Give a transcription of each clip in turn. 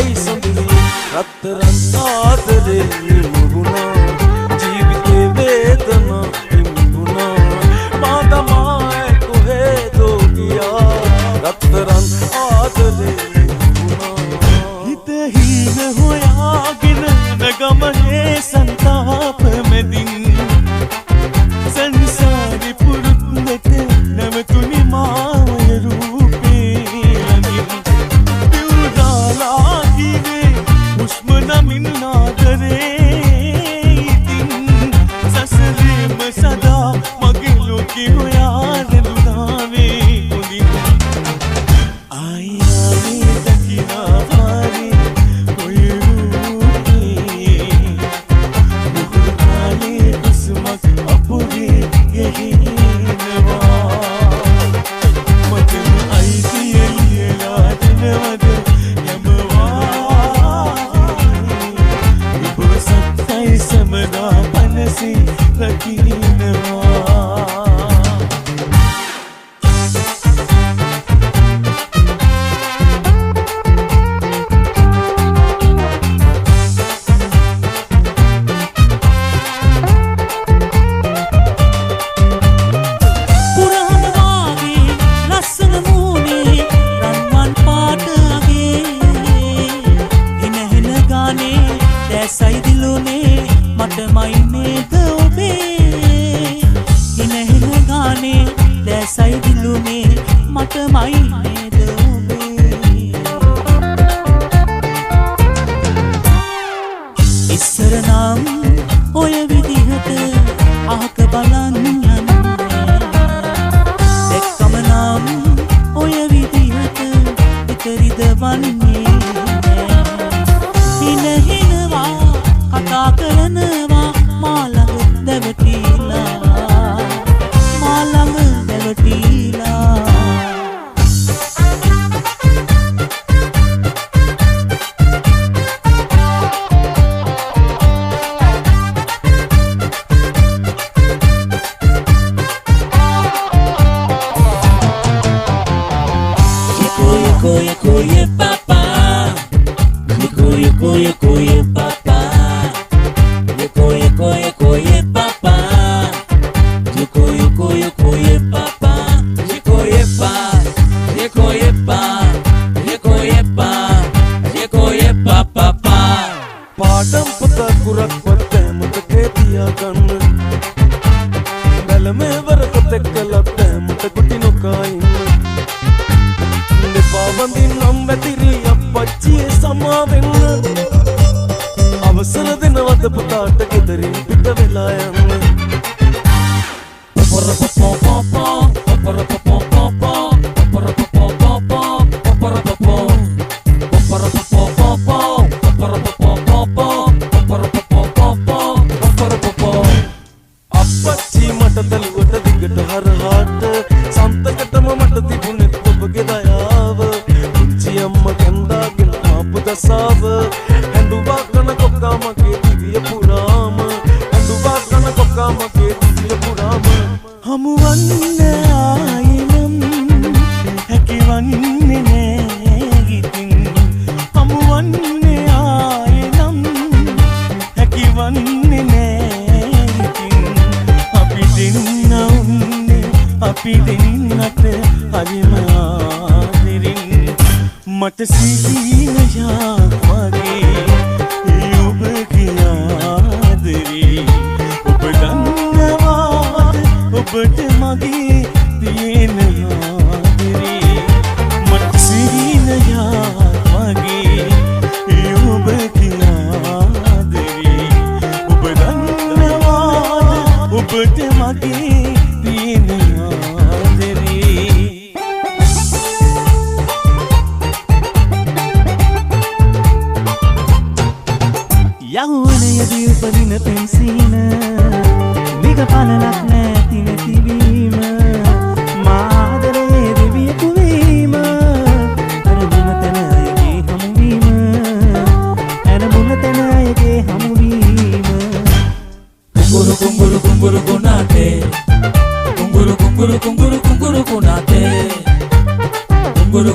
ඇයි සොඳුරි රත්තරන් ආදරේ මුහුණා ජීවිතේ වේදනා හිමුණා මා තමයි කොහෙදෝ ගියා රත්තරන් ආදරේ මුහුණා හිත හින හොයාගෙන නගමනේ සංතාප මෙදින් සංසාරේ පුරුද්දට නැවතුනි මාය රූපේ ළඟින් දිවුරාලා කිවේ හුස්ම නමින් ආදරේ ඉතින් සසරේම සදා මගේ ලෝකේ හොයාගෙන දුනාවේ හොඳින් ආයේ දකිනා පාරේ ඔය රූපේ මුහුණු කාලේ කුසුමක් අපුගේ ගෙහිනවා මතම අයිතිය ලියලා දෙනවද යමවා ඔබ සත්‍යයි සමදා පනසි රකින්නවා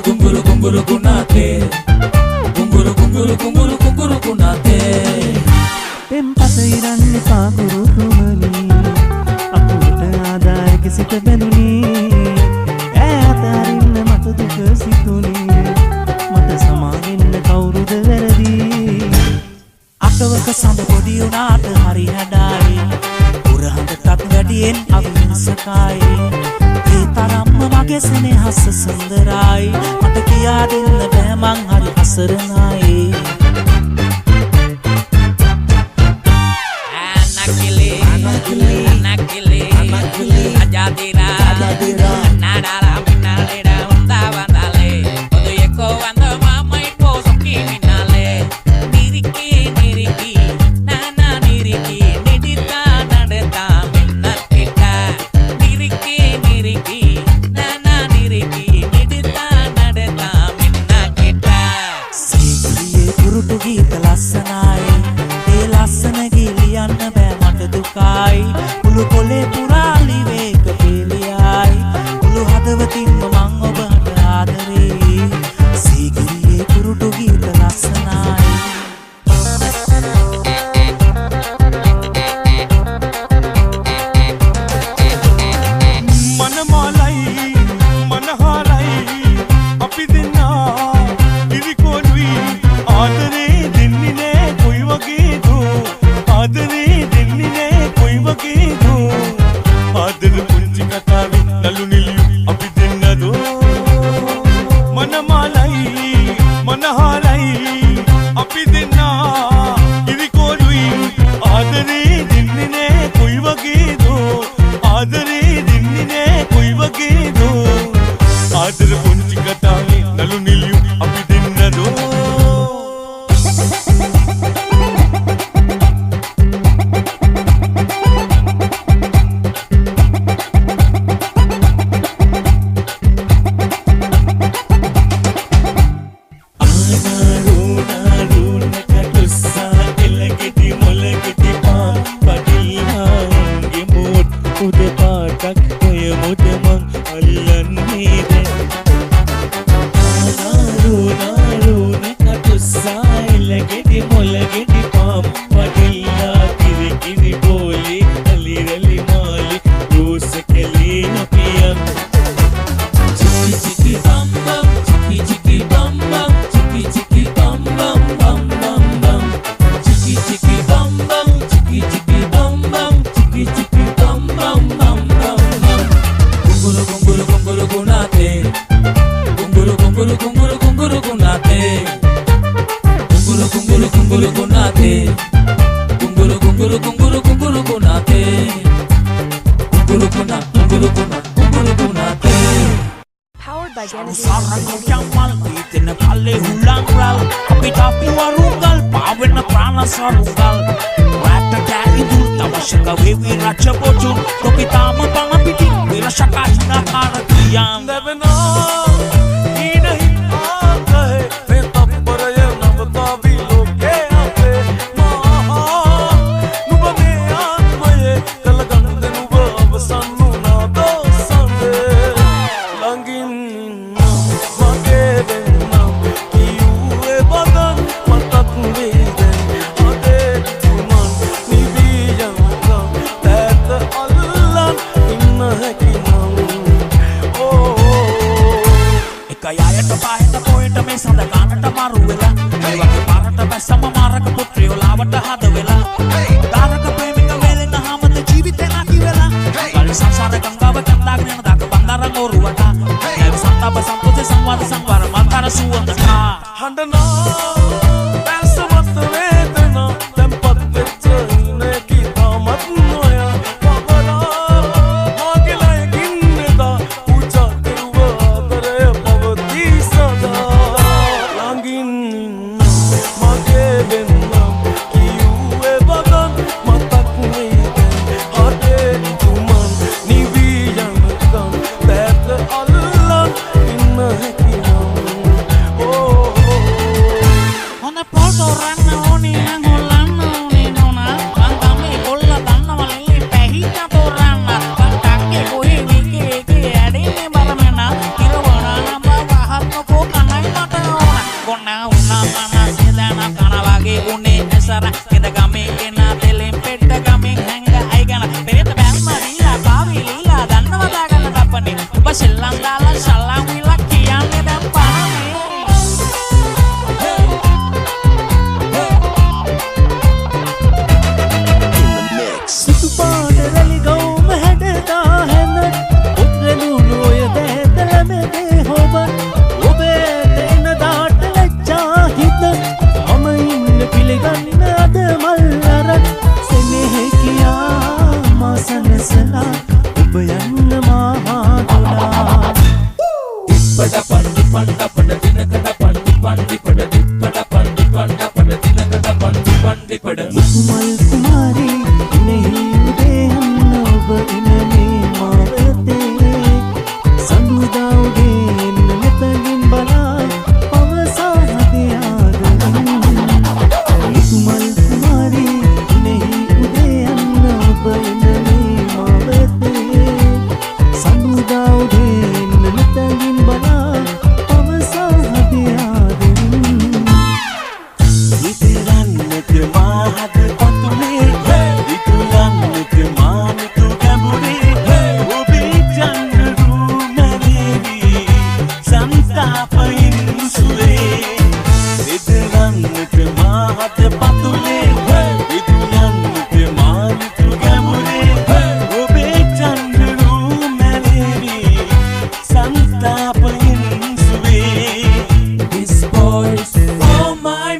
Kumburu kumburu kunate, kumburu kumburu කුඟුරු කුඟුරු කුණාතේ පෙම්පත ඉරන්නේ පාකුරු කුමනි අකුලට ආදායක සිට බැඳුනි ඈත අරින්න මට දුක සිතුනි මට සමාවෙන්න කවුරුද වැරදි අටවක සඳ පොඩි උනාට හරි හැඩයි උරහඳටත් වැඩියෙන් අවිහිංසකයි ඒ තරම්ම මගේ සෙනෙහස සුන්දරයි මට කියා දෙන්න බෑ මං හරි අසරණයි Anakili ajadira nadara minalera undavandale oduyeko anda mama ipo sokiminale niriki nana niriki nidita nadeta minnakita niriki nana niriki nidita nadeta minnakita sigriye purutu geeta lassanai e lassana giliyanna bෑ මට දුකයි මුළු කොලේ පුරාලි වේක පෙළියයි මුළු හදවතින්ම මං ඔබට ආදරේ සීගිරියේ කුරුටු ගීත ලස්සනයි මනමාලයි මනහාරයි අපි දෙන්නා ඉරිකොළුයි ආදරේ දෙන්නේ නෑ කොයි වගේද ආදරේ දෙන්නේ නෑ කොයි වගේද ආදර පුංචි කතාවේ නලු නිලියු අපි දෙන්නද මනමාලයි මනහාරයි අපි දෙන්නා ඉරිකොළුයි ආදරේ දෙන්නේ නෑ කොයි වගේද ආදරේ දෙන්නේ නෑ කොයි වගේද ආදර පුංචි කතාවේ නලු නිලියු අපි දෙන්නද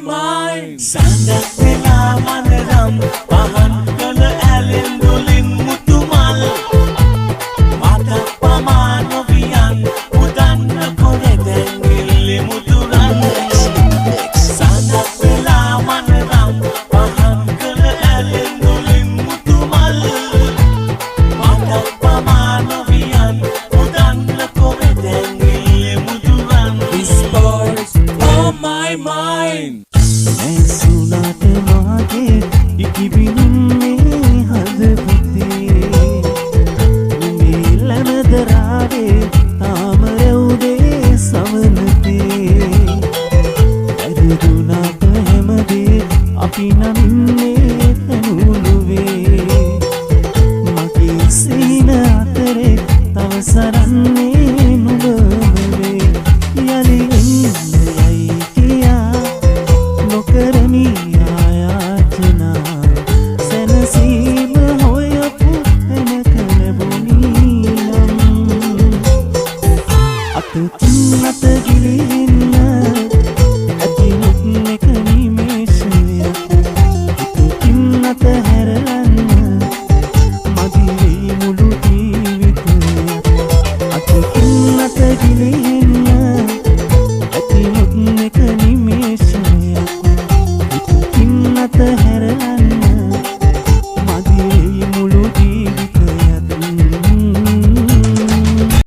my mind. Sandak vela manaram pahan kala alen dolin mutumal mata pamano vian udan kore dengil muturan Sandak vela manaram pahan kala alen dolin mutumal mata pamano vian udan kore dengil muturan Whispers on my mind. ඇසුනට මාගේ ඉකිබිනින්නේ හදපුතේ මෙලමදරාවේ තාමරවුදේ සවනතේ ඇරදුනාට හැමදේ අපි නමින්නේ තනුළුවේ මගේ සීන අතරේ තව සරන්නේ නුඹවේ යලි එන්නයයි කියා නොකරමි ආයාචනා සැනසීම හොයපු තැනක ලැබුණී නම් අතකින් අත ගිලින්න